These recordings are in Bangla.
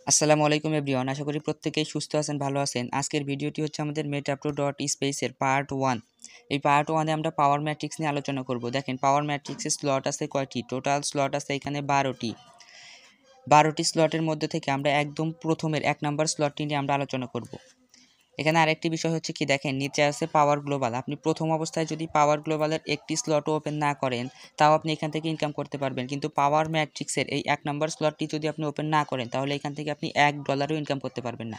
আসসালামু আলাইকুম এভরিওয়ান, আশা করি প্রত্যেকেই সুস্থ আছেন, ভালো আছেন। আজকের ভিডিওটি হচ্ছে আমাদের মেটাপ্রো ডট স্পেসের পার্ট 1। এই পার্ট 1-এ আমরা পাওয়ার ম্যাট্রিক্স নিয়ে আলোচনা করব। দেখেন, পাওয়ার ম্যাট্রিক্সের স্লট আছে কয়টি? টোটাল স্লট আছে এখানে 12টি স্লটের মধ্যে থেকে আমরা একদম প্রথমের 1 নাম্বার স্লটটি নিয়ে আমরা আলোচনা করব। এখানে আরেকটি বিষয় হচ্ছে কি, দেখেন নিচে আছে পাওয়ার গ্লোবাল। আপনি প্রথম অবস্থায় যদি পাওয়ার গ্লোবালের একটি স্লটও ওপেন না করেন, তাও আপনি এখান থেকে ইনকাম করতে পারবেন। কিন্তু পাওয়ার ম্যাট্রিক্সের এই 1 নাম্বার স্লটটি যদি আপনি ওপেন না করেন, তাহলে এখান থেকে আপনি $1 ইনকাম করতে পারবেন না।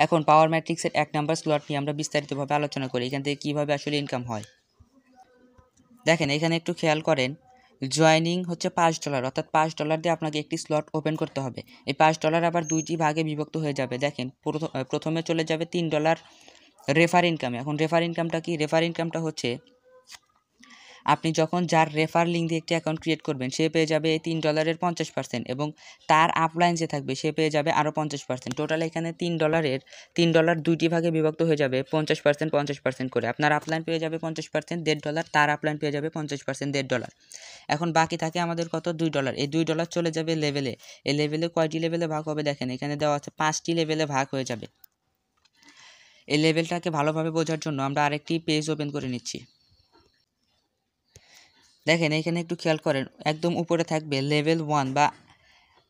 এখন পাওয়ার ম্যাট্রিক্সের 1 নাম্বার স্লট নিয়ে আমরা বিস্তারিতভাবে আলোচনা করি, এখান থেকে কীভাবে আসলে ইনকাম হয়। দেখেন এখানে একটু খেয়াল করেন, জয়েনিং হচ্ছে $5, অর্থাৎ $5 দিয়ে আপনাকে একটি স্লট ওপেন করতে হবে। এই $5 আবার দুইটি ভাগে বিভক্ত হয়ে যাবে। দেখেন প্রথমে চলে যাবে $3 রেফার ইনকামে। এখন রেফার ইনকামটা কি? রেফার ইনকামটা হচ্ছে আপনি যখন যার রেফার লিঙ্ক দিয়ে একটি অ্যাকাউন্ট ক্রিয়েট করবেন, সে পেয়ে যাবে এই $3-এর 50%, এবং তার আপলাইন যে থাকবে সে পেয়ে যাবে আরও 50%। টোটাল এখানে $3 দুইটি ভাগে বিভক্ত হয়ে যাবে 50% করে। আপনার আপলাইন পেয়ে যাবে 50% $1.5, তার আপলাইন পেয়ে যাবে 50% $1.5। এখন বাকি থাকে আমাদের কত? $2। এই $2 চলে যাবে লেভেলে। এই লেভেলে কয়টি লেভেলে ভাগ হবে? দেখেন এখানে দেওয়া আছে 5টি লেভেলে ভাগ হয়ে যাবে। এই লেভেলটাকে ভালোভাবে বোঝার জন্য আমরা আরেকটি পেজ ওপেন করে নিচ্ছি। দেখেন এখানে একটু খেয়াল করেন, একদম উপরে থাকবে লেভেল 1 বা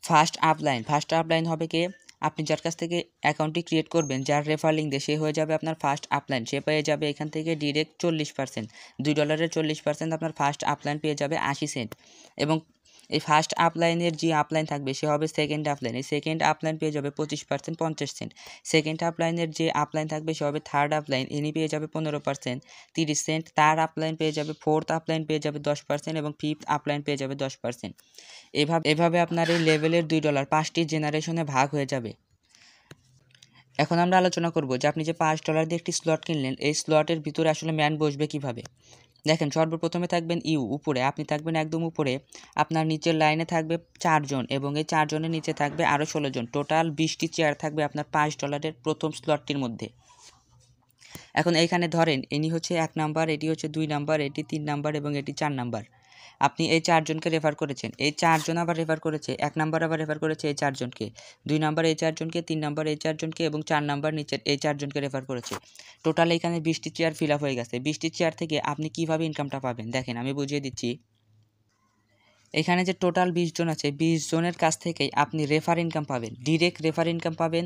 ফার্স্ট আপলাইন। ফার্স্ট আপলাইন হবে কে? আপনি যার কাছ থেকে অ্যাকাউন্টটি ক্রিয়েট করবেন, যার রেফার লিঙ্ক দিয়ে, সে হয়ে যাবে আপনার ফার্স্ট আপলাইন। সে পেয়ে যাবে এখান থেকে ডিরেক্ট 40%। $2-এর 40% আপনার ফার্স্ট আপলাইন পেয়ে যাবে 80 সেন্ট। এবং এই ফার্স্ট আপলাইনের যে আপলাইন থাকবে সে হবে সেকেন্ড আপলাইন। এই সেকেন্ড আপলাইন পেয়ে যাবে 25% 50 সেন্ট। সেকেন্ড আপলাইনের যে আপলাইন থাকবে সে হবে থার্ড আপলাইন, ইনি পেয়ে যাবে 15% 30 সেন্ট। তার আপলাইন পেয়ে যাবে, ফোর্থ আপলাইন পেয়ে যাবে 10%, এবং ফিফথ আপলাইন পেয়ে যাবে 10%। এভাবে আপনার এই লেভেলের $2 5টি জেনারেশনে ভাগ হয়ে যাবে। এখন আমরা আলোচনা করব যে আপনি যে $5 দিয়ে একটি স্লট কিনলেন, এই স্লটের ভিতরে আসলে ম্যান বসবে কিভাবে। দেখেন সর্বপ্রথমে থাকবেন উপরে, আপনি থাকবেন একদম উপরে। আপনার নিচের লাইনে থাকবে 4 জন, এবং এই 4 জনের নিচে থাকবে আরও 16 জন। টোটাল 20টি চেয়ার থাকবে আপনার $5-এর প্রথম স্লটটির মধ্যে। এখন এইখানে ধরেন ইনি হচ্ছে 1 নাম্বার, এটি হচ্ছে 2 নাম্বার, এটি 3 নাম্বার, এবং এটি 4 নাম্বার। আপনি এই 4 জনকে রেফার করেছেন, এই 4 জন আবার রেফার করেছে, 1 নাম্বার আবার রেফার করেছে এই 4 জনকে, 2 নাম্বার এই 4 জনকে, 3 নাম্বার এই 4 জনকে, এবং 4 নাম্বার নিচের এই 4 জনকে রেফার করেছে। টোটাল এখানে 20টি চেয়ার ফিল আপ হয়ে গেছে। 20টি চেয়ার থেকে আপনি কিভাবে ইনকামটা পাবেন দেখেন আমি বুঝিয়ে দিচ্ছি। এখানে যে টোটাল 20 জন আছে, 20 জনের কাছ থেকেই আপনি রেফার ইনকাম পাবেন, ডিরেক্ট রেফার ইনকাম পাবেন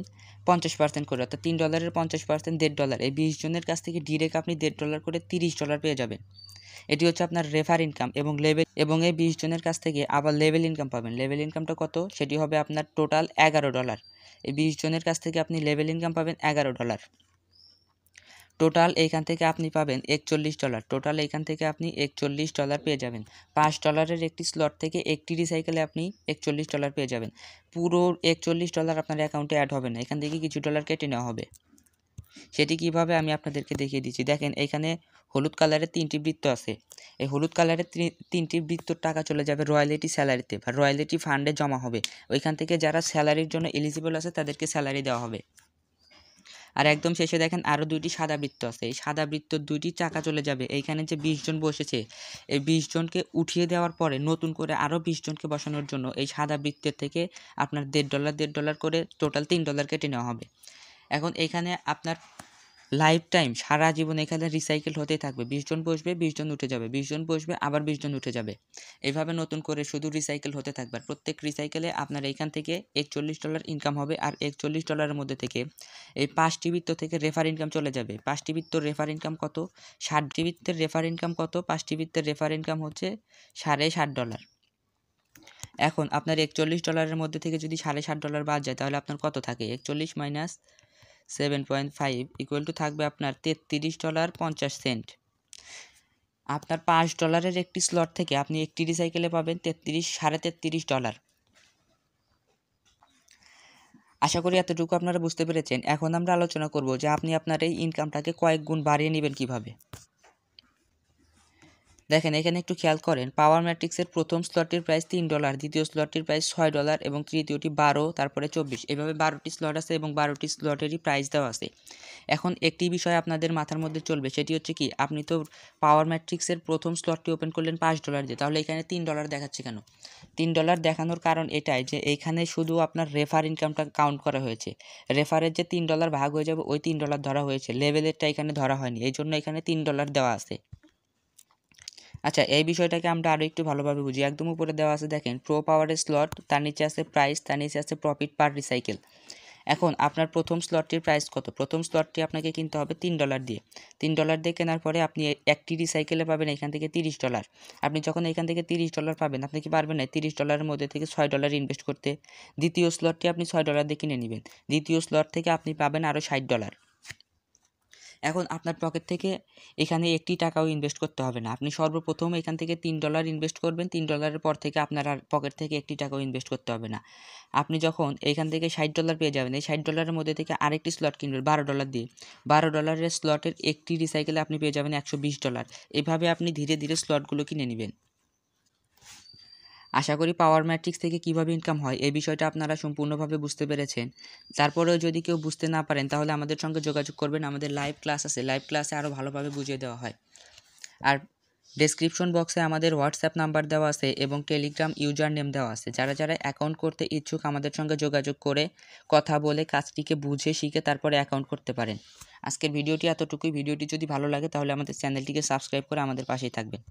50% করে, অর্থাৎ $3-এর 50% $1.5। এই 20 জনের কাছ থেকে ডিরেক্ট আপনি $1.5 করে $30 পেয়ে যাবেন। এটি হচ্ছে আপনার রেফার ইনকাম এবং এই 20 জনের কাছ থেকে আবার লেভেল ইনকাম পাবেন। লেভেল ইনকামটা কত? সেটি হবে আপনার টোটাল $11। এই 20 জনের কাছ থেকে আপনি লেভেল ইনকাম পাবেন $11। টোটাল এইখান থেকে আপনি পাবেন $41। টোটাল এইখান থেকে আপনি $41 পেয়ে যাবেন। $5-এর একটি স্লট থেকে একটি রিসাইকেলে আপনি $41 পেয়ে যাবেন। পুরো $41 আপনার অ্যাকাউন্টে অ্যাড হবে না, এখান থেকে কিছু ডলার কেটে নেওয়া হবে। সেটি কিভাবে আমি আপনাদেরকে দেখিয়ে দিচ্ছি। দেখেন এখানে হলুদ কালারের 3টি বৃত্ত আছে। এই হলুদ কালারের 3টি বৃত্তর টাকা চলে যাবে রয়্যালিটি স্যালারিতে বা রয়্যালিটি ফান্ডে জমা হবে। ওইখান থেকে যারা স্যালারির জন্য এলিজিবল আছে তাদেরকে স্যালারি দেওয়া হবে। আর একদম শেষে দেখেন আরও 2টি সাদা বৃত্ত আছে। এই সাদা বৃত্তর 2টি চাকা চলে যাবে এইখানে যে 20 জন বসেছে, এই 20 জনকে উঠিয়ে দেওয়ার পরে নতুন করে আরও 20 জনকে বসানোর জন্য এই সাদা বৃত্তের থেকে আপনার $1.5 করে টোটাল $3 কেটে নেওয়া হবে। এখন এখানে আপনার লাইফ টাইম সারা জীবন এখানে রিসাইকেল হতেই থাকবে। 20 জন বসবে, 20 জন উঠে যাবে, 20 জন বসবে, আবার 20 জন উঠে যাবে। এইভাবে নতুন করে শুধু রিসাইকেল হতে থাকবে। আর প্রত্যেক রিসাইকেলে আপনার এইখান থেকে $41 ইনকাম হবে। আর $41-এর মধ্যে থেকে এই 5টি বৃত্ত থেকে রেফার ইনকাম চলে যাবে। 5টি বৃত্তর রেফার ইনকাম কত? 60টি বৃত্তের রেফার ইনকাম কত? 5টি বৃত্তের রেফার ইনকাম হচ্ছে $60.5। এখন আপনার $41-এর মধ্যে থেকে যদি $60.5 বাদ যায়, তাহলে আপনার কত থাকে? 41 মাইনাস 7.5 ইকুয়াল টু থাকবে আপনার $33.50। আপনার $5-এর একটি স্লট থেকে আপনি একটি রিসাইকেলে পাবেন $33.5। আশা করি এতটুকু আপনারা বুঝতে পেরেছেন। এখন আমরা আলোচনা করব যে আপনি আপনার এই ইনকামটাকে কয়েক গুণ বাড়িয়ে নেবেন কিভাবে। দেখেন এখানে একটু খেয়াল করেন, পাওয়ার ম্যাট্রিক্সের প্রথম স্লটটির প্রাইস $3, দ্বিতীয় স্লটটির প্রাইস $6 এবং তৃতীয়টি 12, তারপরে 24, এভাবে 12টি স্লট আছে এবং 12টি স্লটেরই প্রাইস দেওয়া আছে। এখন একটি বিষয় আপনাদের মাথার মধ্যে চলবে, সেটি হচ্ছে কি, আপনি তো পাওয়ার ম্যাট্রিক্সের প্রথম স্লটটি ওপেন করলেন $5 দিয়ে, তাহলে এখানে $3 দেখাচ্ছে কেন? $3 দেখানোর কারণ এটাই যে এইখানে শুধু আপনার রেফার ইনকামটা কাউন্ট করা হয়েছে। রেফারের যে $3 ভাগ হয়ে যাবে ওই $3 ধরা হয়েছে, লেভেলেরটা এখানে ধরা হয়নি, এই জন্য এখানে $3 দেওয়া আছে। আচ্ছা, এই বিষয়টাকে আমরা আরও একটু ভালোভাবে বুঝি। একদম উপরে দেওয়া আছে দেখেন প্রো পাওয়ারের স্লট, তার নিচে আছে প্রাইস, তার নিচে আছে প্রফিট পার রিসাইকেল। এখন আপনার প্রথম স্লটটির প্রাইস কত? প্রথম স্লটটি আপনাকে কিনতে হবে $3 দিয়ে। $3 দিয়ে কেনার পরে আপনি একটি রিসাইকেলে পাবেন এখান থেকে $30। আপনি যখন এখান থেকে $30 পাবেন, আপনি কি পারবেন না $30 মধ্যে থেকে $6 ইনভেস্ট করতে? দ্বিতীয় স্লটটি আপনি $6 দিয়ে কিনে নেবেন, দ্বিতীয় স্লট থেকে আপনি পাবেন আরও $60। এখন আপনার পকেট থেকে এখানে একটি টাকাও ইনভেস্ট করতে হবে না, আপনি সর্বপ্রথম এখান থেকে $3 ইনভেস্ট করবেন, $3 পর থেকে আপনার আর পকেট থেকে একটি টাকাও ইনভেস্ট করতে হবে না। আপনি যখন এখান থেকে $60 পেয়ে যাবেন, এই $60 মধ্যে থেকে আরেকটি স্লট কিনবেন $12 দিয়ে, $12 স্লটের একটি রিসাইকেলে আপনি পেয়ে যাবেন $120। এভাবে আপনি ধীরে ধীরে স্লটগুলো কিনে নেবেন। আশা করি পাওয়ার ম্যাট্রিক্স থেকে কিভাবে ইনকাম হয় এই বিষয়টা আপনারা সম্পূর্ণভাবে বুঝতে পেরেছেন। তারপরেও যদি কেউ বুঝতে না পারেন তাহলে আমাদের সঙ্গে যোগাযোগ করবেন, আমাদের লাইভ ক্লাস আছে, লাইভ ক্লাসে আরও ভালোভাবে বুঝিয়ে দেওয়া হয়। আর ডেসক্রিপশন বক্সে আমাদের হোয়াটসঅ্যাপ নাম্বার দেওয়া আছে এবং টেলিগ্রাম ইউজার নেম দেওয়া আছে। যারা যারা অ্যাকাউন্ট করতে ইচ্ছুক আমাদের সঙ্গে যোগাযোগ করে কথা বলে কাজটিকে বুঝে শিখে তারপরে অ্যাকাউন্ট করতে পারেন। আজকের ভিডিওটি এতটুকুই। ভিডিওটি যদি ভালো লাগে তাহলে আমাদের চ্যানেলটিকে সাবস্ক্রাইব করে আমাদের পাশেই থাকবেন।